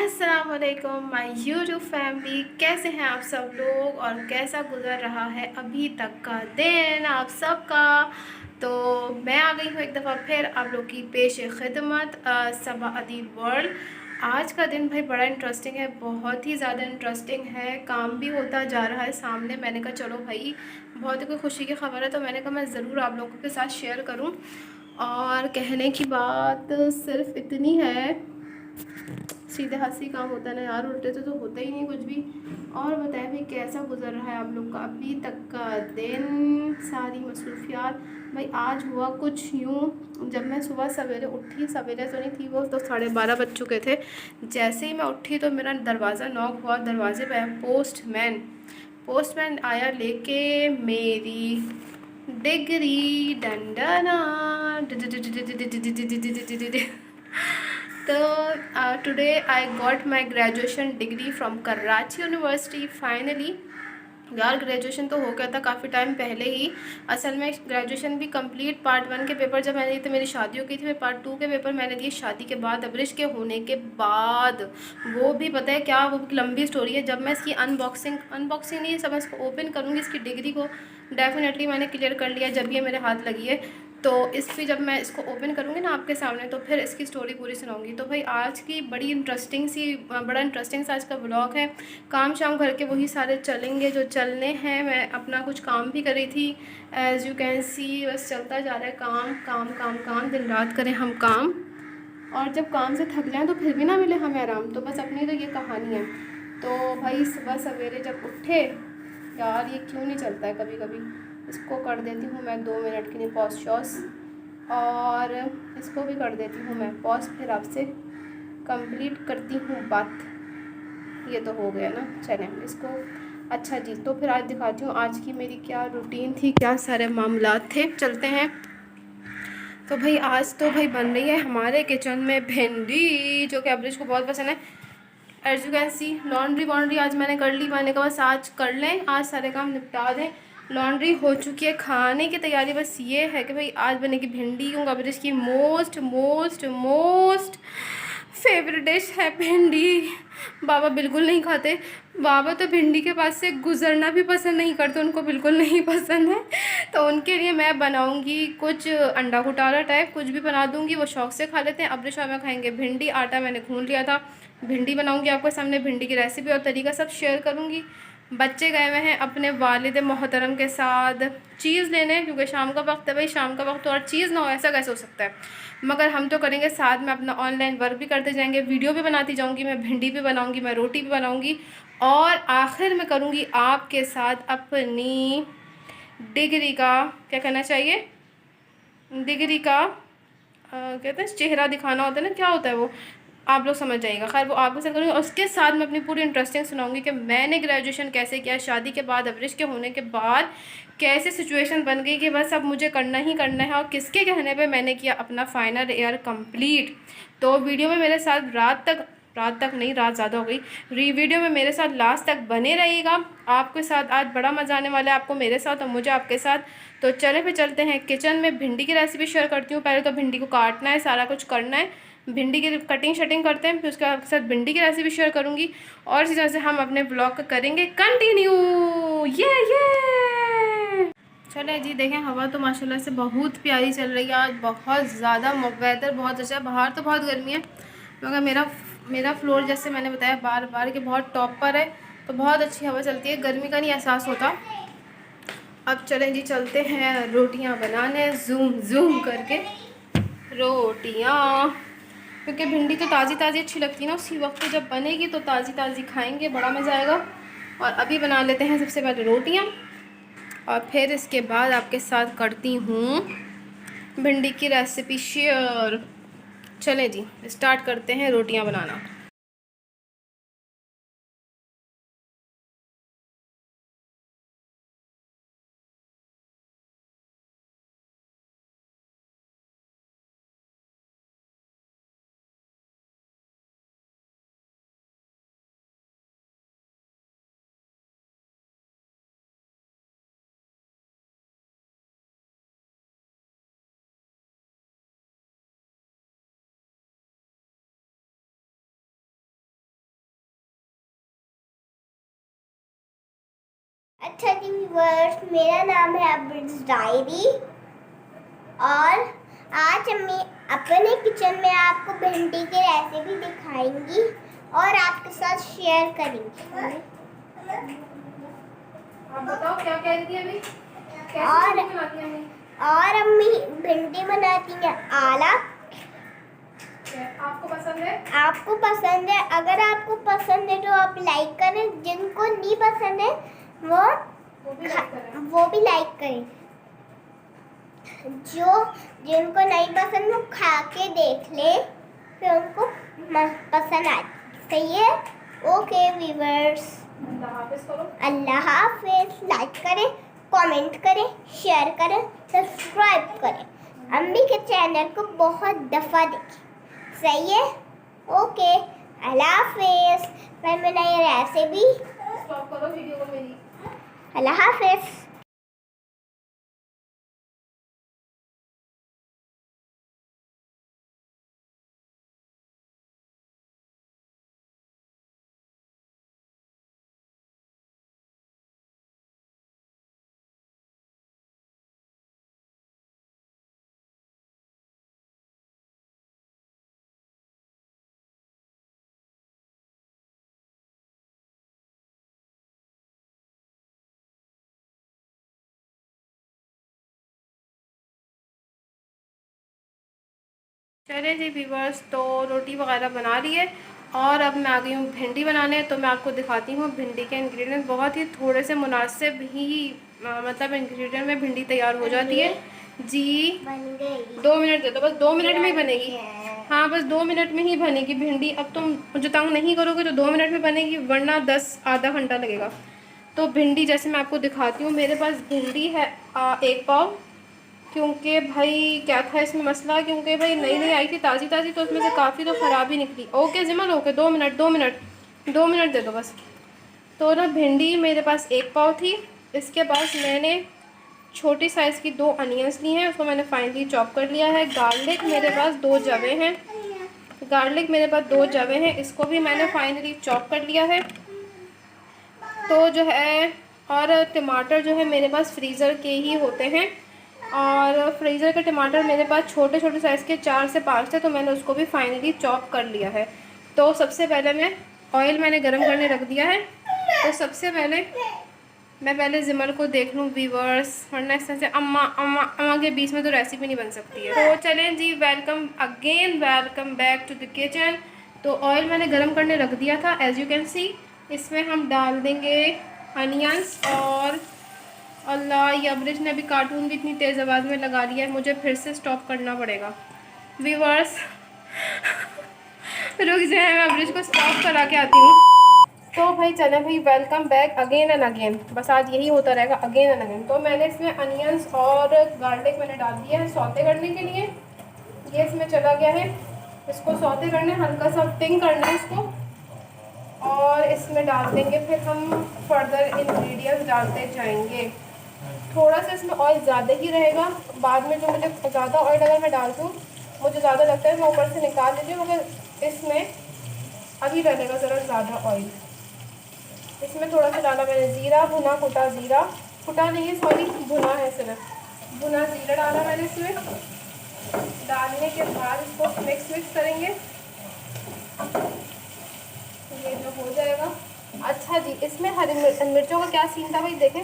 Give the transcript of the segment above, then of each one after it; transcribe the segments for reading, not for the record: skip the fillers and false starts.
अस्सलाम वालेकुम my YouTube family. कैसे हैं आप सब लोग और कैसा गुजर रहा है अभी तक का दिन आप सबका। तो मैं आ गई हूँ एक दफ़ा फिर आप लोग की पेश खिदमत सबा अदीब वर्ल्ड। आज का दिन भाई बड़ा इंटरेस्टिंग है, बहुत ही ज़्यादा इंटरेस्टिंग है। काम भी होता जा रहा है सामने। मैंने कहा चलो भाई बहुत ही कोई खुशी की खबर है, तो मैंने कहा मैं ज़रूर आप लोगों के साथ शेयर करूँ। और कहने की बात सिर्फ इतनी है, सीधे हंसी काम होता है ना यार, उल्टे से तो होता ही नहीं कुछ भी। और बताएं भाई कैसा गुजर रहा है आप लोग का अभी तक का दिन, सारी मसरूफियात। भाई आज हुआ कुछ यूँ, जब मैं सुबह सवेरे उठी, सवेरे तो नहीं थी वो, तो 12:30 बज चुके थे। जैसे ही मैं उठी तो मेरा दरवाज़ा नॉक हुआ, दरवाजे पे पोस्टमैन। पोस्टमैन आया लेके मेरी डिग्री डंडना। तो today I got my graduation degree from Karachi university finally. यार ग्रेजुएशन तो हो गया था काफ़ी टाइम पहले ही। असल में ग्रेजुएशन भी कंप्लीट पार्ट 1 के पेपर जब मैंने दिए थे, मेरी शादी हो गई थी, फिर पार्ट 2 के पेपर मैंने दिए शादी के बाद, अब्रिश के होने के बाद। वो भी पता है क्या, वो लंबी स्टोरी है। जब मैं इसकी अनबॉक्सिंग नहीं, सब इसको ओपन करूँगी, इसकी डिग्री को डेफिनेटली मैंने क्लियर कर लिया जब ये मेरे हाथ लगी है। तो इस पर जब मैं इसको ओपन करूँगी ना आपके सामने, तो फिर इसकी स्टोरी पूरी सुनाऊंगी। तो भाई आज की बड़ा इंटरेस्टिंग सा आज का ब्लॉग है। काम शाम घर के वही सारे चलेंगे जो चलने हैं। मैं अपना कुछ काम भी कर रही थी, एज़ यू कैन सी। बस चलता जा रहा है काम काम काम काम, दिन रात करें हम काम। और जब काम से थक जाएँ तो फिर भी ना मिले हमें आराम, तो बस अपनी तो ये कहानी है। तो भाई सुबह सवेरे जब उठे, यार ये क्यों नहीं चलता है कभी कभी। इसको कर देती हूँ मैं 2 मिनट के लिए पॉज शॉज, और इसको भी कर देती हूँ मैं पॉज, फिर आपसे कंप्लीट करती हूँ बात। ये तो हो गया ना, चलें इसको। अच्छा जी, तो फिर आज दिखाती हूँ आज की मेरी क्या रूटीन थी, क्या सारे मामलात थे। चलते हैं। तो भाई आज तो भाई बन रही है हमारे किचन में भिंडी, जो कि अब्रिश को बहुत पसंद है। As you can see, laundry वॉन्ड्री आज मैंने कर ली। मैंने कहा बस आज कर लें, आज सारे काम निपटा दें। लॉन्ड्री हो चुकी है, खाने की तैयारी बस ये है कि भाई आज बनेगी भिंडी, क्योंकि अब्रिश की most most most favourite dish है भिंडी। बाबा बिल्कुल नहीं खाते, बाबा तो भिंडी के पास से गुजरना भी पसंद नहीं करते, उनको बिल्कुल नहीं पसंद है। तो उनके लिए मैं बनाऊंगी कुछ अंडा घुटाला टाइप, कुछ भी बना दूंगी, वो शौक से खा लेते हैं। अब्रिश और मैं खाएंगे भिंडी। आटा मैंने गूंद लिया था, भिंडी बनाऊंगी आपके सामने। भिंडी की रेसिपी और तरीका सब शेयर करूंगी। बच्चे गए हुए हैं अपने वालिद मोहतरम के साथ चीज़ लेने, क्योंकि शाम का वक्त है भाई, शाम का वक्त और चीज़ ना हो ऐसा कैसे हो सकता है। मगर हम तो करेंगे साथ में, अपना ऑनलाइन वर्क भी करते जाएंगे, वीडियो भी बनाती जाऊंगी, मैं भिंडी भी बनाऊंगी, मैं रोटी भी बनाऊंगी, और आखिर में करूंगी आपके साथ अपनी डिग्री का, क्या कहना चाहिए, डिग्री का कहते हैं चेहरा दिखाना होता है ना, क्या होता है वो, आप लोग समझ जाइएगा। खैर वो आपके साथ करूँगी, और उसके साथ मैं अपनी पूरी इंटरेस्टिंग सुनाऊंगी कि मैंने ग्रेजुएशन कैसे किया, शादी के बाद, अब्रिश के होने के बाद कैसे सिचुएशन बन गई कि बस अब मुझे करना ही करना है, और किसके कहने पे मैंने किया अपना फाइनल ईयर कंप्लीट। तो वीडियो में मेरे साथ रात तक नहीं, रात ज़्यादा हो गई। वीडियो में मेरे साथ लास्ट तक बने रहिएगा। आपके साथ आज बड़ा मज़ा आने वाला है, आपको मेरे साथ और मुझे आपके साथ। तो चले फिर चलते हैं किचन में। भिंडी की रेसिपी शेयर करती हूँ। पहले तो भिंडी को काटना है, सारा कुछ करना है, भिंडी की कटिंग शटिंग करते हैं, फिर उसके साथ भिंडी की रेसिपी शेयर करूँगी, और इसी तरह से हम अपने ब्लॉग करेंगे कंटिन्यू। ये चले जी, देखें हवा तो माशाल्लाह से बहुत प्यारी चल रही है आज, बहुत ज़्यादा वेदर बहुत अच्छा है। बाहर तो बहुत गर्मी है, मगर मेरा फ्लोर जैसे मैंने बताया बार बार कि बहुत टॉप पर है, तो बहुत अच्छी हवा चलती है, गर्मी का नहीं एहसास होता। अब चलें जी, चलते हैं रोटियां बनाने, जूम जूम करके रोटियां, क्योंकि भिंडी तो ताज़ी ताज़ी अच्छी लगती है ना, उसी वक्त जब बनेगी तो ताज़ी ताज़ी खाएंगे, बड़ा मज़ा आएगा। और अभी बना लेते हैं सबसे पहले रोटियां, और फिर इसके बाद आपके साथ करती हूँ भिंडी की रेसिपी शेयर। चलें जी, स्टार्ट करते हैं रोटियां बनाना। अच्छा जी व्यूअर्स, मेरा नाम है अब्रिज डायरी और आज हम अपने किचन में आपको भिंडी की रेसिपी दिखाएंगी और आपके साथ शेयर करेंगे। आप बताओ क्या कह रही थी अभी? और अम्मी भिंडी बनाती हैं आला। आपको पसंद है? आपको पसंद है? अगर आपको पसंद है तो आप लाइक करें, जिनको नहीं पसंद है वो भी लाइक करें। जिनको नहीं पसंद वो खा के देख ले, फिर उनको पसंद आ। सही है? ओके व्यूअर्स, अल्लाह हाफिज। लाइक करें, कमेंट करें, शेयर करें, सब्सक्राइब करें। अम्मी के चैनल को बहुत दफ़ा देखें। सही है? ओके, अल्लाह हाफिज। फिर मैं नई रेसिपी स्टॉप करो वीडियो को मेरी। अल्लाह हाफिज। चले जी व्यूअर्स, तो रोटी वगैरह बना ली है और अब मैं आ गई हूँ भिंडी बनाने। तो मैं आपको दिखाती हूँ भिंडी के इंग्रेडिएंट्स। बहुत ही थोड़े से मुनासिब ही मतलब इंग्रेडिएंट में भिंडी तैयार हो जाती है जी। बन गई। 2 मिनट दे दो, बस 2 मिनट में ही बनेगी। हाँ, बस 2 मिनट में ही बनेगी भिंडी। अब तुम मुझे तंग नहीं करोगे तो 2 मिनट में बनेगी, वरना आधा घंटा लगेगा। तो भिंडी जैसे मैं आपको दिखाती हूँ, मेरे पास भिंडी है 1 पाव। क्योंकि भाई क्या था इसमें मसला, क्योंकि भाई नई नई आई थी ताज़ी ताज़ी, तो उसमें से काफ़ी तो ख़राब ही निकली। ओके जिमल, ओके 2 मिनट 2 मिनट दे दो बस। तो ना भिंडी मेरे पास 1 पाव थी। इसके बाद मैंने छोटी साइज़ की 2 अनियंस ली हैं, उसको मैंने फाइनली चॉप कर लिया है। गार्लिक मेरे पास 2 जवे हैं, इसको भी मैंने फाइनली चॉप कर लिया है। तो जो है, और टमाटर जो है मेरे पास फ्रीज़र के ही होते हैं, और फ्रीज़र के टमाटर मेरे पास छोटे छोटे साइज़ के 4 से 5 थे, तो मैंने उसको भी फाइनली चॉप कर लिया है। तो सबसे पहले ऑयल मैंने गरम करने रख दिया है। तो सबसे पहले मैं जिमर को देख लूँ व्यूअर्स, वरना इस तरह से अम्मा अम्मा अम्मा के बीच में तो रेसिपी नहीं बन सकती है। तो चलें जी, welcome back to the kitchen. तो ऑयल मैंने गरम करने रख दिया था, एज यू कैन सी। इसमें हम डाल देंगे अनियंस। और अल्लाह, ये अब्रिज ने अभी कार्टून भी इतनी तेज़ आवाज़ में लगा लिया है, मुझे फिर से स्टॉप करना पड़ेगा व्यूअर्स। रुक जाए, मैं अब्रिज को स्टॉप करा के आती हूँ। तो भाई चले भाई, welcome back again and again. बस आज यही होता रहेगा, अगेन एंड अगेन। तो मैंने इसमें अनियंस और गार्लिक मैंने डाल दिया है सौते करने के लिए। ये इसमें चला गया है, इसको सौते करने, हल्का सा पिंक करना है इसको। और इसमें डाल देंगे, फिर हम फर्दर इंग्रेडिएंट्स डालते जाएंगे। थोड़ा सा इसमें ऑयल ज़्यादा ही रहेगा। बाद में जो मुझे ज़्यादा ऑयल अगर मैं डाल दूँ, मुझे ज़्यादा लगता है मैं ऊपर से निकाल लीजिए, मगर इसमें अभी डलेगा ज़रा ज़्यादा ऑयल। इसमें थोड़ा सा डाला मैंने ज़ीरा, भुना कुटा ज़ीरा, कुटा नहीं है सॉरी, भुना है सिर्फ, भुना ज़ीरा डाला मैंने इसमें। डालने के बाद इसको मिक्स करेंगे, ये जो हो जाएगा। अच्छा जी, इसमें हरी मिर्चों का क्या सीन था भाई, देखें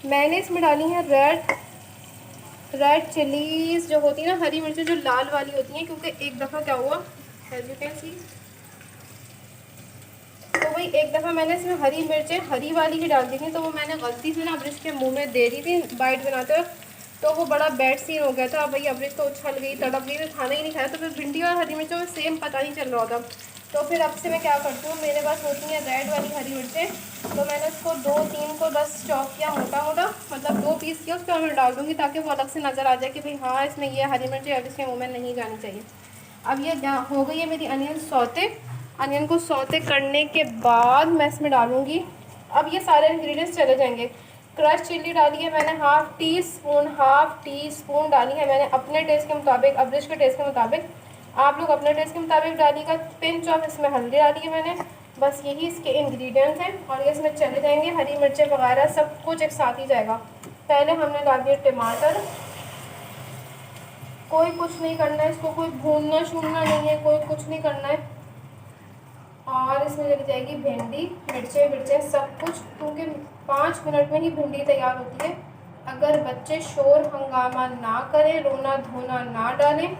मैंने इसमें डाली है रेड चिलीज़ जो होती है ना, हरी मिर्चें जो लाल वाली होती हैं। क्योंकि एक दफ़ा क्या हुआ, एज यू कैन सी, तो भाई एक दफ़ा मैंने इसमें हरी मिर्चें हरी वाली ही डाल दी थी, तो वो मैंने गलती से ना अब्रिज के मुंह में दे दी थी बाइट बनाते हुए, तो वो बड़ा बैड सीन हो गया था भाई। अब्रिज तो उछल गई, तड़प गई, तो खाना ही नहीं खाया। तो फिर भिंडी और हरी मिर्चों में सेम पता नहीं चल रहा होता। तो फिर अब से मैं क्या करती हूँ, मेरे पास होती हैं रेड वाली हरी मिर्चें, तो मैंने उसको 2-3 को बस चॉप किया मोटा मोटा, मतलब 2 पीस किया, उस पर मैं डाल दूँगी ताकि वो अलग से नज़र आ जाए कि भाई हाँ इसमें ये हरी मिर्चें अब इसके मुँह में नहीं जानी चाहिए। अब ये हो गई है मेरी अनियन सौते। अनियन को सौते करने के बाद मैं इसमें डालूँगी, अब ये सारे इंग्रेडिएंट्स चले जाएंगे। क्रश चिल्ली डाली है मैंने हाफ़ टी स्पून डाली है मैंने अपने टेस्ट के मुताबिक, अब्रिज के टेस्ट के मुताबिक। आप लोग अपने टेस्ट के मुताबिक डालिएगा। पिंच ऑफ इसमें हल्दी डाली है मैंने, बस यही इसके इंग्रेडिएंट्स हैं। और ये इसमें चले जाएंगे हरी मिर्चें वगैरह, सब कुछ एक साथ ही जाएगा। पहले हमने डाल दिया टमाटर, कोई कुछ नहीं करना है इसको, कोई भूनना शूनना नहीं है, कोई कुछ नहीं करना है। और इसमें चली जाएगी भिंडी, मिर्चें सब कुछ, क्योंकि 5 मिनट में ही भिंडी तैयार होती है। अगर बच्चे शोर हंगामा ना करें, रोना धोना ना डालें,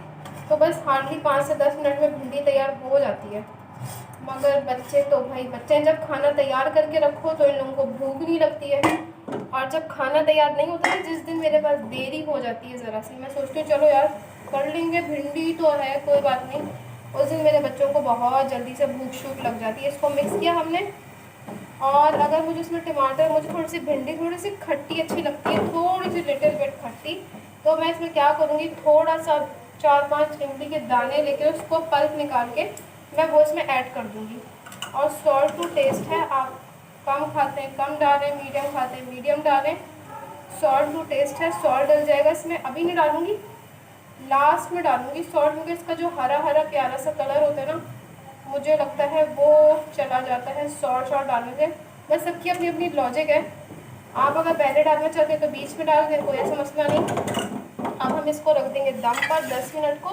तो बस हार्डली 5 से 10 मिनट में भिंडी तैयार हो जाती है। मगर बच्चे तो भाई, बच्चे जब खाना तैयार करके रखो तो इन लोगों को भूख नहीं लगती है। और जब खाना तैयार नहीं होता है, जिस दिन मेरे पास देरी हो जाती है ज़रा सी, मैं सोचती हूँ चलो यार कर लेंगे, भिंडी तो है कोई बात नहीं, उस दिन मेरे बच्चों को बहुत जल्दी से भूख शूख लग जाती है। इसको मिक्स किया हमने। और अगर मुझे इसमें टमाटर, मुझे थोड़ी सी भिंडी थोड़ी सी खट्टी अच्छी लगती है, थोड़ी सी लिटिल बिट खट्टी, तो मैं इसमें क्या करूँगी, थोड़ा सा 4-5 इमली के दाने लेके उसको पल्प निकाल के मैं वो इसमें ऐड कर दूँगी। और सॉल्ट टू टेस्ट है, आप कम खाते हैं कम डालें, मीडियम खाते हैं मीडियम डालें। सॉल्ट टू टेस्ट है, सॉल्ट डल जाएगा इसमें, अभी नहीं डालूँगी, लास्ट में डालूँगी सॉल्ट, क्योंकि इसका जो हरा हरा प्यारा सा कलर होता है ना, मुझे लगता है वो चला जाता है सॉल्ट डालने से। बस सबकी अपनी अपनी लॉजिक है, आप अगर पहले डालना चाहते हैं तो बीच में डाल दें, कोई ऐसा मसला नहीं। अब हम इसको रख देंगे दम पर 10 मिनट को,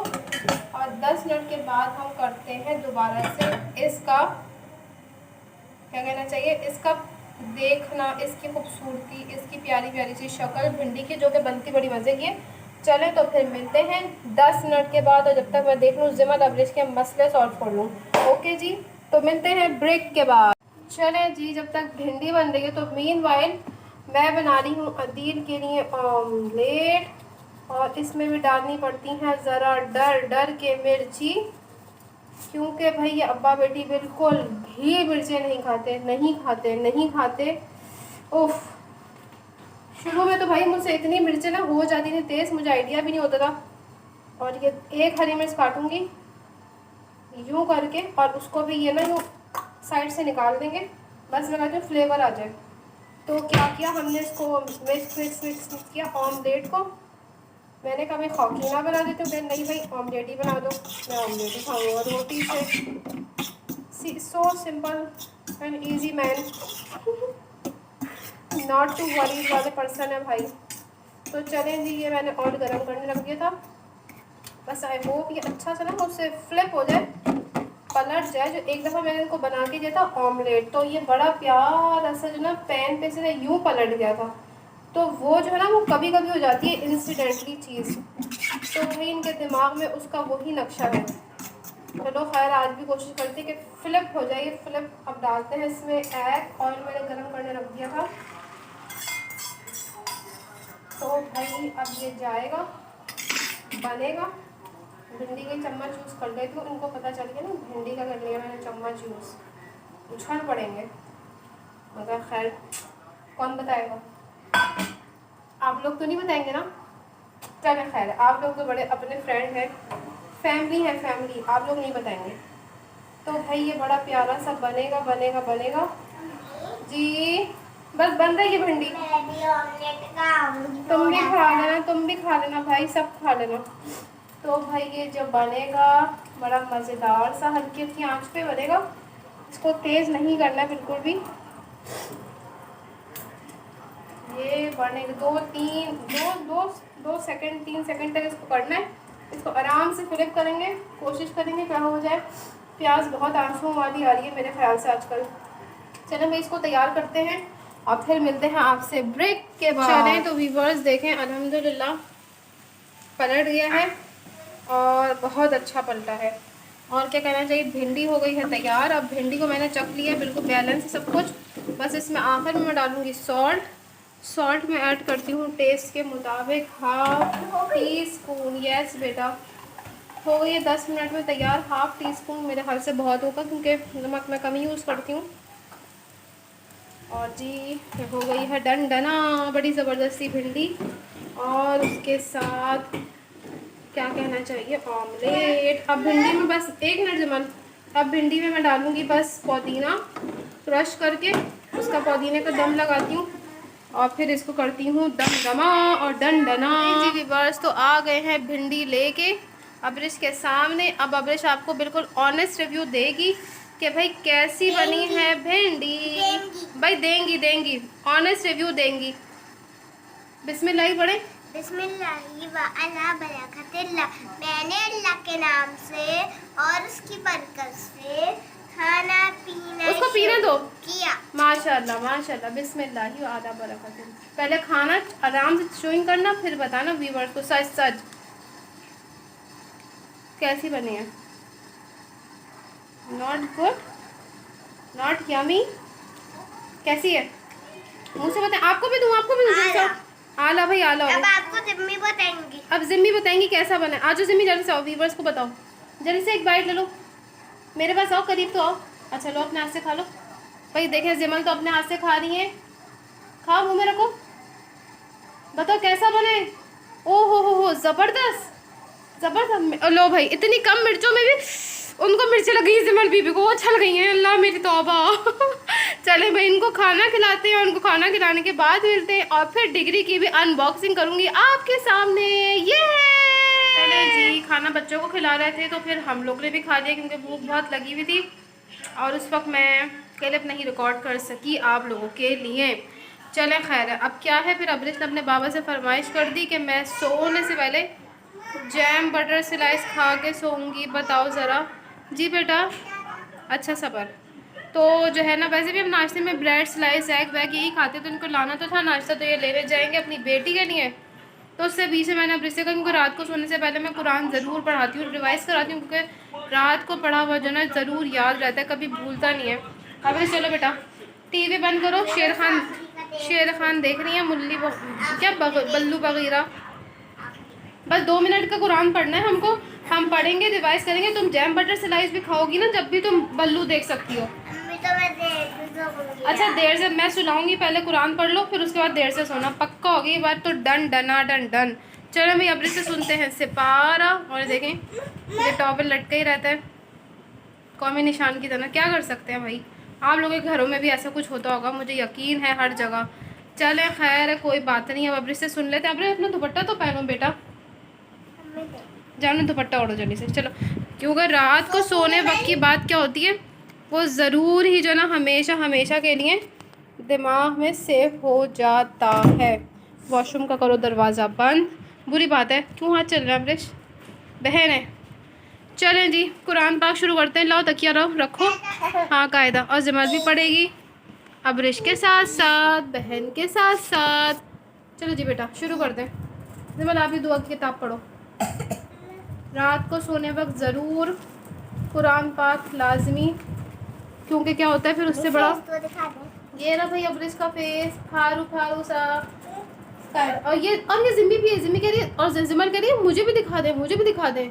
और 10 मिनट के बाद हम करते हैं दोबारा से इसका, क्या कहना चाहिए, इसका देखना, इसकी खूबसूरती, इसकी प्यारी प्यारी सी शक्ल भिंडी की, जो कि बनती बड़ी मज़े की है। चले तो फिर मिलते हैं 10 मिनट के बाद, और जब तक मैं देख लूँ जिमल अबरिश के मसले सॉल्व कर लूँ। ओके जी, तो मिलते हैं ब्रेक के बाद। चले जी, जब तक भिंडी बन रही है तो मीनवाइल मैं बना रही हूँ अदील के लिए ऑमलेट, और इसमें भी डालनी पड़ती हैं ज़रा डर डर के मिर्ची, क्योंकि भाई ये अब्बा बेटी बिल्कुल भी मिर्चें नहीं खाते। उफ, शुरू में तो भाई मुझसे इतनी मिर्चें ना हो जाती थी तेज़, मुझे आइडिया भी नहीं होता था। और ये एक हरी मिर्च काटूंगी यूँ करके, और उसको भी ये ना यूँ साइड से निकाल देंगे, बस लगा के फ्लेवर आ जाए। तो क्या किया हमने, इसको मिक्स किया ऑमलेट को। मैंने कहा मैं खौकीना बना देती हूँ, फिर नहीं भाई ऑमलेट ही बना दो, मैं ऑमलेट ही खाऊंगा रोटी से। So simple and easy man, not to worry वाले पर्सन है भाई। तो चलें जी, ये मैंने ऑयल गर्म करने रख दिया था, बस आई होप ये अच्छा सा ना उससे फ्लिप हो जाए, पलट जाए। जो एक दफ़ा मैंने इनको बना के दिया था ऑमलेट, तो ये बड़ा प्यारा सा जो ना पैन पे से ना यूँ पलट गया था। तो वो जो है ना, वो कभी कभी हो जाती है इंसिडेंटली चीज़, तो वही इनके दिमाग में उसका वही नक्शा है। चलो खैर, आज भी कोशिश करते हैं कि फ्लिप हो जाए ये फ्लिप। अब डालते हैं इसमें एग, ऑयल मैंने गर्म करने रख दिया था। तो भाई अब ये जाएगा, बनेगा। भिंडी के चम्मच यूज़ कर लेती हूँ, इनको पता चल गया ना भिंडी का कर लिया मैंने चम्मच यूज़, उछल पड़ेंगे, मगर खैर कौन बताएगा, आप लोग तो नहीं बताएंगे ना। चलें खैर, आप लोग तो बड़े अपने फ्रेंड हैं, फैमिली है फैमिली, आप लोग नहीं बताएंगे। तो भाई ये बड़ा प्यारा सा बनेगा जी। बस बन रही है भिंडी, तुम भी खा लेना भाई, सब खा लेना। तो भाई ये जब बनेगा बड़ा मज़ेदार सा, हल्की हल्की आंच पे बनेगा, इसको तेज़ नहीं करना है बिल्कुल भी। ये बनेगा 2 सेकंड 3 सेकंड तक इसको करना है। इसको आराम से फ्लिप करेंगे, कोशिश करेंगे क्या हो जाए। प्याज बहुत आंसुओं वाली आ रही है मेरे ख्याल से आजकल। चलो मैं इसको तैयार करते हैं और फिर मिलते हैं आपसे ब्रेक के बाद। चलें तो व्यूअर्स देखें, अल्हम्दुलिल्लाह पलट गया है और बहुत अच्छा पलटा है। और क्या कहना चाहिए, भिंडी हो गई है तैयार। अब भिंडी को मैंने चख लिया, बिल्कुल बैलेंस सब कुछ। बस इसमें आखिर में मैं डालूँगी सॉल्ट में ऐड करती हूँ टेस्ट के मुताबिक 1/2 टीस्पून। यस बेटा, हो गई है 10 मिनट में तैयार। 1/2 टीस्पून मेरे ख्याल से बहुत होगा, क्योंकि नमक मैं कम ही यूज़ करती हूँ। और जी हो गई है डन डना बड़ी ज़बरदस्ती भिंडी, और उसके साथ क्या कहना चाहिए, ऑमलेट। अब भिंडी में बस 1 मिनट जमन, अब भिंडी में मैं डालूँगी बस पुदीना क्रश करके, उसका पुदीने का दम लगाती हूँ और फिर इसको करती हूँ दम दमा और डन डना। जी व्यूअर्स, तो आ गए हैं भिंडी लेके अबरिश के सामने। अब अबरिश आपको बिल्कुल ऑनेस्ट रिव्यू देगी कि भाई कैसी बनी है भिंडी। देंगी। भाई देंगी देंगी, ऑनेस्ट रिव्यू देंगी। बिस्मिल्लाह ही पढ़े। बिस्मिल्लाहि व अला बरकतिल्लाह। मैंने अल्लाह के नाम से और उसकी बरकत से खाना पीना उसको पीने दो। किया। माशाल्लाह माशाल्लाह, बिस्मिल्लाह ही आला बरकत। पहले खाना आराम से च्यूइंग करना, फिर बताना व्यूअर्स को सच सच कैसी बनी है। नॉट गुड, नॉट यमी, कैसी है मुँह से बताएं। आपको भी दूँ, आपको भी दूँ जल्दी से आओ। आला भाई आला हो अब गया। आपको जिम्मी बताएंगी। अब जिम्मी बताएंगी कैसा बना है। आज जिम्मी जल्दी से आओ, व्यूअर्स को बताओ जल्दी से। एक बाइट ले लो, मेरे पास आओ, करीब तो आओ। अच्छा लो, अपने हाथ से खा लो। भाई देखें जिमल तो अपने हाथ से खा रही है। खाओ, मुँह में रखो, बताओ कैसा बने। ओ हो जबरदस्त जबरदस्त। लो भाई, इतनी कम मिर्चों में भी उनको मिर्चें लगी जिमल बीबी को, वो छल गई हैं। अल्लाह मेरी तौबा। चले भाई, इनको खाना खिलाते हैं, उनको खाना खिलाने के बाद मिलते हैं और फिर डिग्री की भी अनबॉक्सिंग करूंगी आपके सामने। ये चले जी, खाना बच्चों को खिला रहे थे तो फिर हम लोग ने भी खा लिया क्योंकि भूख बहुत लगी हुई थी और उस वक्त मैं क्लिप नहीं रिकॉर्ड कर सकी आप लोगों के लिए। चले खैर है, अब क्या है, फिर अब्रिश ने अपने बाबा से फरमाइश कर दी कि मैं सोने से पहले जैम बटर स्लाइस खा के सोऊंगी। बताओ ज़रा। जी बेटा, अच्छा सबर। तो जो है ना, वैसे भी हम नाश्ते में ब्रेड स्लाइस एग वैग यही खाते, तो इनको लाना तो था नाश्ता, तो ये लेने जाएंगे अपनी बेटी के लिए। तो उससे बीच में मैंने अब्रिश से कहा क्योंकि रात को सोने से पहले मैं कुरान ज़रूर पढ़ाती हूँ, रिवाइज़ कराती हूँ, क्योंकि रात को पढ़ा हुआ जो ना ज़रूर याद रहता है, कभी भूलता नहीं है। अब्रिश चलो बेटा, टीवी बंद करो। शेर खान देख रही है, मुल्ली क्या बल्लू बगीरा। बस 2 मिनट का कुरान पढ़ना है हमको, हम पढ़ेंगे, रिवाइज करेंगे। तुम जैम बटर स्लाइस भी खाओगी ना, जब भी तुम बल्लू देख सकती हो। अम्मी तो मैं देर से सोऊंगी। अच्छा देर से मैं सुनाऊंगी, पहले कुरान पढ़ लो, फिर उसके बाद देर से सोना। पक्का होगी ये बात तो। डन डना डन डन। चलो भाई, अब्रिश से सुनते हैं सिपारा। और देखें ये टॉवल लटका ही रहता है कौमी निशान की तरह। क्या कर सकते हैं भाई, आप लोगों के घरों में भी ऐसा कुछ होता होगा, मुझे यकीन है हर जगह। चले खैर है, कोई बात नहीं। अब अब्रिश से सुन लेते हैं। अब्रिश अपना दुपट्टा तो पहनो बेटा, जानो दुपट्टा ओढ़ो जल्दी से। चलो, क्योंकि रात को सोने वक्त की बात क्या होती है, वो ज़रूर ही जो ना हमेशा हमेशा के लिए दिमाग में सेव हो जाता है। वॉशरूम का करो दरवाज़ा बंद, बुरी बात है। क्यों हाथ चल रहा है अब्रिश, बहन है। चलें जी, कुरान पाक शुरू करते हैं। लाओ तकिया रखो। हाँ कायदा, और जमात भी पड़ेगी अब्रिश के साथ साथ, बहन के साथ साथ। चलो जी बेटा, शुरू कर दें। जमाल आप भी दुआ की किताब पढ़ो। रात को सोने वक्त ज़रूर कुरान पाक लाजमी, क्योंकि क्या होता है फिर उससे बड़ा। तो दिखा दे। ये ना भाई अब्रिश का फेस फारू फारू सा। और ये जिम्मी भी है, जिम्मी कह रही है, और जिमल कह रही है मुझे भी दिखा दे, मुझे भी दिखा दे।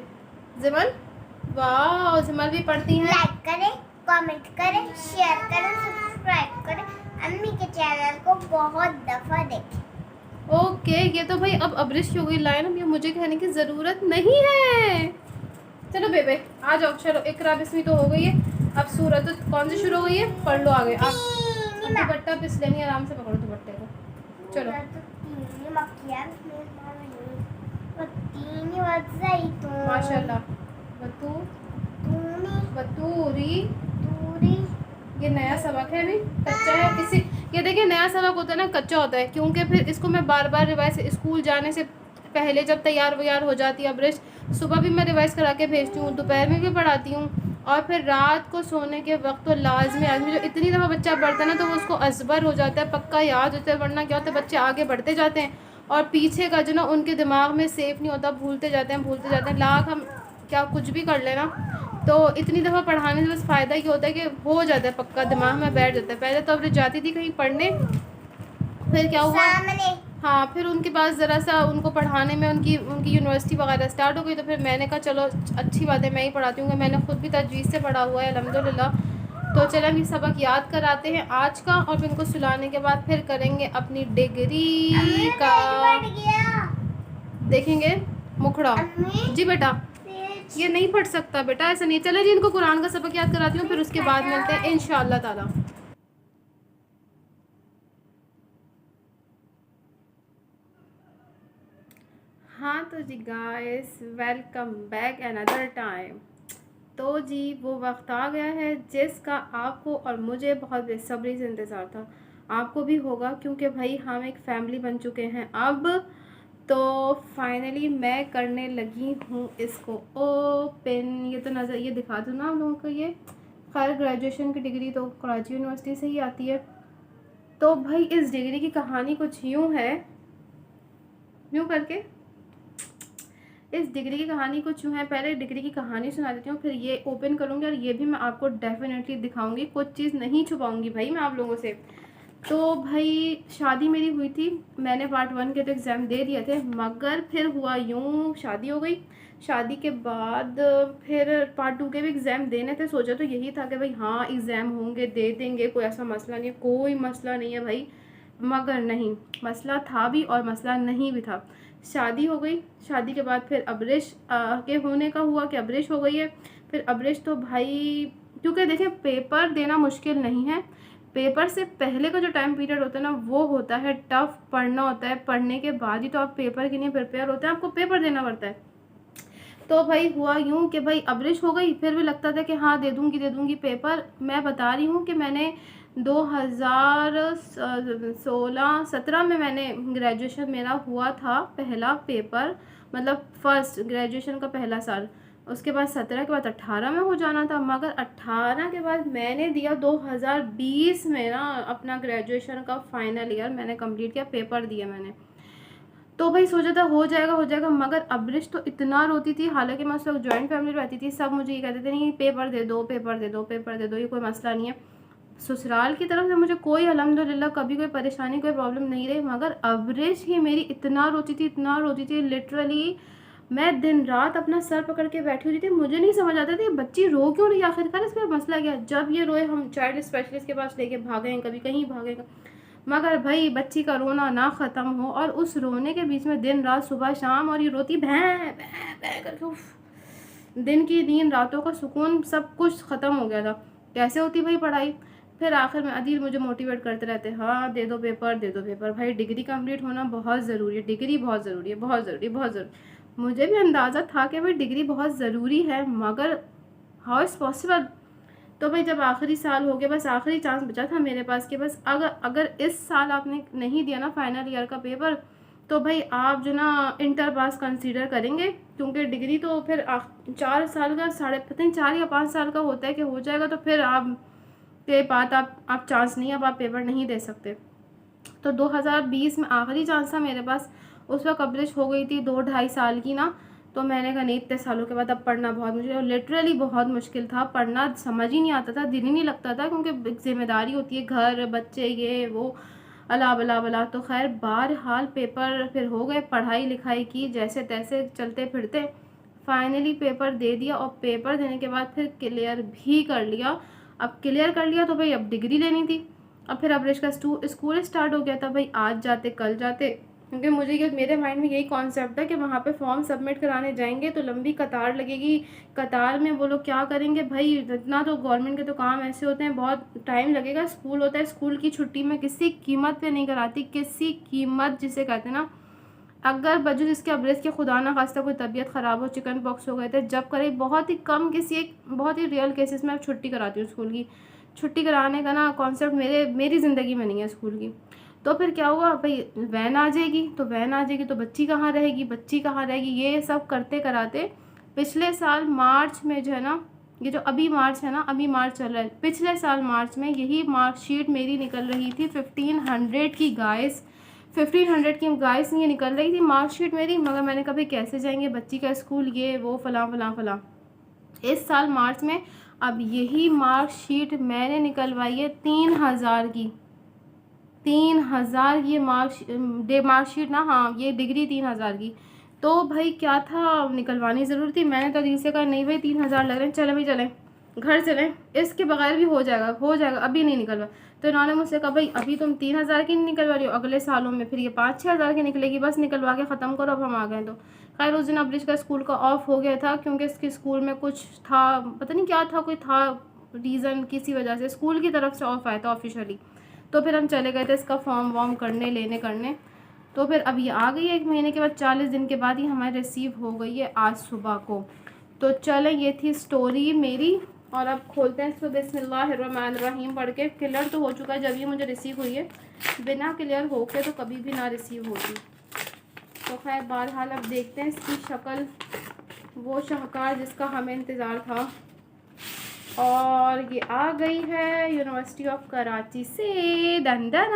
जिमल, वाह, जिमल भी पढ़ती हैं। लाइक करें, कमेंट करें, शेयर करें, सब्सक्राइब करें। अम्मी के चैनल को बहुत दफ़ा देखें। ओके, ये तो भाई अब अब्रिश की हो गई लाइन, अब ये मुझे कहने की ज़रूरत नहीं है। चलो बेबे आ जाओ। चलो इकरा बिस्मी तो हो गई है, अब सूरत कौन सी शुरू हो गई है, पढ़ लो आगे आप। दुपट्टा पिस लेनी, आराम से पकड़ो दुपट्टे को। चलो माशाल्लाह। बतूरी, ये नया सबक है, अभी कच्चा है। किसी ये देखिए नया सबक होता है ना, कच्चा होता है, क्योंकि फिर इसको मैं बार बार रिवाइज, स्कूल जाने से पहले जब तैयार व्यार हो जाती है अब्रिश, सुबह भी मैं रिवाइज करा के भेजती हूँ, दोपहर में भी पढ़ाती हूँ, और फिर रात को सोने के वक्त तो लाजमी आदमी जो इतनी दफ़ा बच्चा पढ़ता है ना, तो वो उसको अजबर हो जाता है, पक्का याद होता है। वरना क्या होता है, बच्चे आगे बढ़ते जाते हैं और पीछे का जो ना उनके दिमाग में सेफ नहीं होता, भूलते जाते हैं। लाख हम क्या कुछ भी कर लेना, तो इतनी दफ़ा पढ़ाने से बस फ़ायदा ये होता है कि हो जाता है पक्का, दिमाग में बैठ जाता है। पहले तो अब जाती थी कहीं पढ़ने, फिर क्या हुआ, हाँ फिर उनके पास ज़रा सा उनको पढ़ाने में उनकी यूनिवर्सिटी वगैरह स्टार्ट हो गई, तो फिर मैंने कहा चलो अच्छी बात है मैं ही पढ़ाती हूँ, मैंने ख़ुद भी तजवीज़ से पढ़ा हुआ है अल्हम्दुलिल्लाह। तो चलो हम ये सबक याद कराते हैं आज का, और फिर इनको सुलाने के बाद फिर करेंगे अपनी डिग्री का, देखेंगे मुखड़ा। जी बेटा, ये नहीं पढ़ सकता बेटा, ऐसा नहीं। चले जी, इनको कुरान का सबक याद कराती हूँ, फिर उसके बाद मिलते हैं इंशाअल्लाह ताला। हाँ तो जी guys, welcome back another time. तो जी वो वक्त आ गया है जिसका आपको और मुझे बहुत बेसब्री से इंतज़ार था, आपको भी होगा, क्योंकि भाई हम एक फैमिली बन चुके हैं अब। तो फाइनली मैं करने लगी हूँ इसको ओपन। ये तो नज़र, ये दिखा दूँ ना आप लोगों को, ये खैर ग्रेजुएशन की डिग्री तो कराची यूनिवर्सिटी से ही आती है। तो भाई इस डिग्री की कहानी कुछ यूँ है, यूँ करके इस डिग्री की कहानी कुछ यूँ है। पहले डिग्री की कहानी सुना देती हूँ, फिर ये ओपन करूँगी और ये भी मैं आपको डेफिनेटली दिखाऊंगी, कुछ चीज़ नहीं छुपाऊंगी भाई मैं आप लोगों से। तो भाई शादी मेरी हुई थी, मैंने पार्ट 1 के तो एग्ज़ाम दे दिए थे, मगर फिर हुआ यूँ, शादी हो गई। शादी के बाद फिर पार्ट 2 के भी एग्ज़ाम देने थे। सोचा तो यही था कि भाई हाँ एग्ज़ाम होंगे, दे देंगे, कोई ऐसा मसला नहीं है, कोई मसला नहीं है भाई। मगर नहीं, मसला था भी और मसला नहीं भी था। शादी हो गई, शादी के बाद फिर अबरिश के होने का हुआ कि अबरिश हो गई है। फिर अबरिश तो भाई, क्योंकि देखिए पेपर देना मुश्किल नहीं है, पेपर से पहले का जो टाइम पीरियड होता है ना वो होता है टफ़। पढ़ना होता है, पढ़ने के बाद ही तो आप पेपर के लिए प्रिपेयर होते हैं, आपको पेपर देना पड़ता है। तो भाई हुआ यूँ कि भाई अबरिश हो गई, फिर भी लगता था कि हाँ दे दूँगी पेपर। मैं बता रही हूँ कि मैंने 2016-17 में मैंने ग्रेजुएशन मेरा हुआ था पहला पेपर, मतलब फर्स्ट ग्रेजुएशन का पहला साल। उसके बाद 17 के बाद 18 में हो जाना था, मगर 18 के बाद मैंने दिया 2020 में ना अपना ग्रेजुएशन का फाइनल ईयर मैंने कंप्लीट किया, पेपर दिया मैंने। तो भाई सोचा था हो जाएगा, मगर अबरिश तो इतना रोती थी। हालांकि मैं उस वक्त जॉइंट फैमिली रहती थी, सब मुझे ये कहते थे नहीं पेपर दे दो, पेपर दे दो, पेपर दे दो, ये कोई मसला नहीं है। ससुराल की तरफ से मुझे कोई अल्हम्दुलिल्लाह कभी कोई परेशानी, कोई प्रॉब्लम नहीं रही, मगर अबरिश ही मेरी इतना रोती थी लिटरली। मैं दिन रात अपना सर पकड़ के बैठी हुई थी, मुझे नहीं समझ आता था ये बच्ची रो क्यों रही है, आखिरकार इसका मसला क्या। जब ये रोए हम चाइल्ड स्पेशलिस्ट के पास लेके भागे, कभी कहीं भागेगा, मगर भाई बच्ची का रोना ना ख़त्म हो। और उस रोने के बीच में दिन रात सुबह शाम, और ये रोती भैं भैं भैं करके, उफ, दिन की नींद, रातों का सुकून, सब कुछ ख़त्म हो गया था। कैसे होती भाई पढ़ाई। फिर आखिर में अदील मुझे मोटिवेट करते रहते, हाँ दे दो पेपर, दे दो पेपर। भाई डिग्री कंप्लीट होना बहुत ज़रूरी है, डिग्री बहुत ज़रूरी है, बहुत ज़रूरी, बहुत ज़रूरी। मुझे भी अंदाज़ा था कि भाई डिग्री बहुत ज़रूरी है, मगर हाउ इज़ पॉसिबल। तो भाई जब आखिरी साल हो गया, बस आखिरी चांस बचा था मेरे पास कि बस अगर इस साल आपने नहीं दिया ना फाइनल ईयर का पेपर, तो भाई आप जो ना इंटर पास कंसीडर करेंगे, क्योंकि डिग्री तो फिर 4 साल का, साढ़े पता नहीं 4 या 5 साल का होता है कि हो जाएगा, तो फिर आप के बाद आप चांस नहीं, अब आप पेपर नहीं दे सकते। तो 2020 में आखिरी चांस था मेरे पास। उस वक्त कवरेज हो गई थी 2-2.5 साल की ना। तो मैंने कहा नहीं, इतने सालों के बाद अब पढ़ना बहुत मुश्किल, और लिटरली बहुत मुश्किल था पढ़ना, समझ ही नहीं आता था, दिल ही नहीं लगता था, क्योंकि जिम्मेदारी होती है, घर बच्चे ये वो, अला बला बला। तो खैर बहरहाल पेपर फिर हो गए, पढ़ाई लिखाई की जैसे तैसे चलते फिरते, फाइनली पेपर दे दिया। और पेपर देने के बाद फिर क्लियर भी कर लिया। अब क्लियर कर लिया तो भाई अब डिग्री लेनी थी। अब फिर अबरेश का स्कूल स्टार्ट हो गया था भाई, आज जाते कल जाते, क्योंकि मुझे ये मेरे माइंड में यही कॉन्सेप्ट है कि वहाँ पे फॉर्म सबमिट कराने जाएंगे तो लंबी कतार लगेगी। कतार में वो लोग क्या करेंगे भाई, इतना तो गवर्नमेंट के तो काम ऐसे होते हैं, बहुत टाइम लगेगा। स्कूल होता है, स्कूल की छुट्टी में किसी कीमत पे नहीं कराती, किसी कीमत जिसे कहते हैं ना। अगर बजूज इसके अबरेज के खुदा ना खास्ता कोई तबीयत ख़राब हो, चिकन पॉक्स हो गए थे, जब करे बहुत ही कम, किसी एक बहुत ही रियल केसेस में छुट्टी कराती हूँ स्कूल की। छुट्टी कराने का ना कॉन्सेप्ट मेरी ज़िंदगी में नहीं है स्कूल की। तो फिर क्या हुआ भाई, वैन आ जाएगी तो बच्ची कहाँ रहेगी, ये सब करते कराते पिछले साल मार्च में जो है ना, ये जो अभी मार्च है ना, अभी मार्च चल रहा है, पिछले साल मार्च में यही मार्कशीट मेरी निकल रही थी 1500 की गाइस। 1500 की गाइस ये निकल रही थी मार्कशीट मेरी, मगर मैंने कभी कैसे जाएंगे बच्ची का स्कूल, ये वो फलां फलां फलां। इस साल मार्च में अब यही मार्कशीट मैंने निकलवाई है 3000 की, 3000 ये मार्कशीट ना, हाँ ये डिग्री 3000 की। तो भाई क्या था, निकलवानी ज़रूर थी। मैंने तो दिल से कहा नहीं भाई 3000 लग रहे हैं, चलें भाई चलें, घर चलें, इसके बगैर भी हो जाएगा, अभी नहीं निकलवा। तो इन्होंने मुझसे कहा भाई अभी तुम 3000 की नहीं निकलवा रही हो, अगले सालों में फिर ये 5-6 हज़ार की निकलेगी, बस निकलवा के ख़त्म करो, अब हम आ गए। तो खैर उस दिन अबरिश का स्कूल का ऑफ हो गया था, क्योंकि इसके स्कूल में कुछ था, पता नहीं क्या था, कोई था रीज़न, किसी वजह से स्कूल की तरफ से ऑफ आया था ऑफिशियली। तो फिर हम चले गए थे इसका फॉर्म वॉर्म करने। तो फिर अब ये आ गई है 1 महीने के बाद, 40 दिन के बाद ही हमारी रिसीव हो गई है आज सुबह को। तो चलें, ये थी स्टोरी मेरी। और अब खोलते हैं इसको। बिस्मिल्लाहिर्रहमानिर्रहीम पढ़ के। क्लियर तो हो चुका है जब ये मुझे रिसीव हुई है, बिना क्लियर होके तो कभी भी ना रिसीव होती। तो खैर बहरहाल अब देखते हैं इसकी शक्ल, वो शाहकार जिसका हमें इंतज़ार था। और ये आ गई है यूनिवर्सिटी ऑफ कराची से। दंदना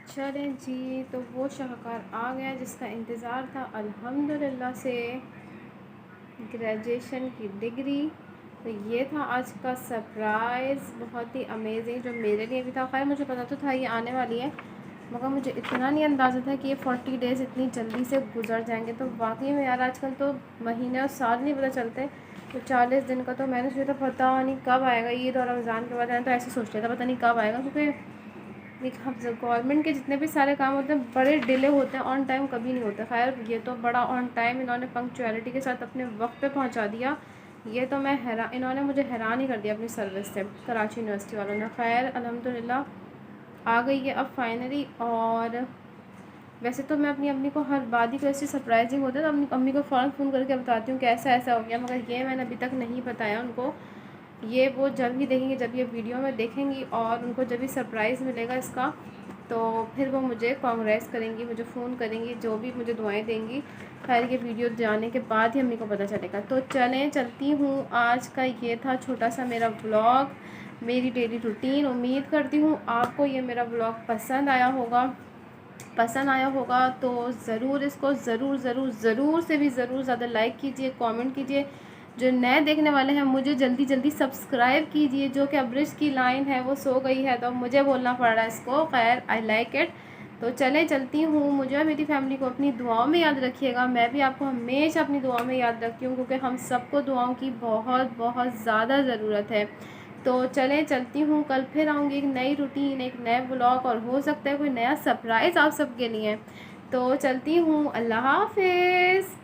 चलें जी, तो वो शाहकार आ गया जिसका इंतज़ार था अल्हम्दुलिल्लाह से, ग्रेजुएशन की डिग्री। तो ये था आज का सरप्राइज़, बहुत ही अमेजिंग जो मेरे लिए भी था। खैर मुझे पता तो था ये आने वाली है, मगर मुझे इतना नहीं अंदाज़ा था कि ये 40 डेज़ इतनी जल्दी से गुजर जाएंगे। तो वाकई में यार आजकल तो महीने और साल नहीं पता चलते। तो 40 दिन का तो मैंने सोचा था पता नहीं कब आएगा ईद और रमज़ान के बाद। तो ऐसे सोच लिया था पता नहीं कब आएगा, क्योंकि गवर्नमेंट के जितने भी सारे काम होते हैं बड़े डिले होते हैं, ऑन टाइम कभी नहीं होते। खैर ये तो बड़ा ऑन टाइम इन्होंने पंक्चुअलिटी के साथ अपने वक्त पे पहुंचा दिया। ये तो मैं हैरान, इन्होंने मुझे हैरान ही कर दिया अपनी सर्विस से, कराची यूनिवर्सिटी वालों ने। खैर अल्हम्दुलिल्लाह आ गई है अब फाइनली। और वैसे तो मैं अपनी अम्मी को हर बात ही को ऐसी सरप्राइजिंग होता है तो अपनी अम्मी को फ़ौरन फ़ोन करके बताती हूँ कि ऐसा ऐसा हो गया, मगर ये मैंने अभी तक नहीं बताया उनको। ये वो जब ही देखेंगे, जब ये वीडियो में देखेंगी और उनको जब भी सरप्राइज़ मिलेगा इसका, तो फिर वो मुझे कांग्रेस करेंगी, मुझे फ़ोन करेंगी, जो भी मुझे दुआएं देंगी। खैर ये वीडियो जाने के बाद ही अम्मी को पता चलेगा। तो चलती हूँ। आज का ये था छोटा सा मेरा व्लॉग, मेरी डेली रूटीन। उम्मीद करती हूँ आपको ये मेरा व्लॉग पसंद आया होगा। तो ज़रूर इसको ज़रूर से भी ज़रूर ज़्यादा लाइक कीजिए, कमेंट कीजिए। जो नए देखने वाले हैं मुझे जल्दी सब्सक्राइब कीजिए। जो कि ब्रिज की लाइन है वो सो गई है तो मुझे बोलना पड़ रहा है इसको। खैर आई लाइक इट। तो चलती हूँ। मुझे और मेरी फैमिली को अपनी दुआओं में याद रखिएगा। मैं भी आपको हमेशा अपनी दुआओं में याद रखती हूँ, क्योंकि हम सबको दुआओं की बहुत ज़्यादा ज़रूरत है। तो चलती हूँ। कल फिर आऊँगी एक नई रूटीन, एक नए व्लॉग, और हो सकता है कोई नया सरप्राइज़ आप सबके लिए। तो चलती हूँ। अल्लाह हाफिज़।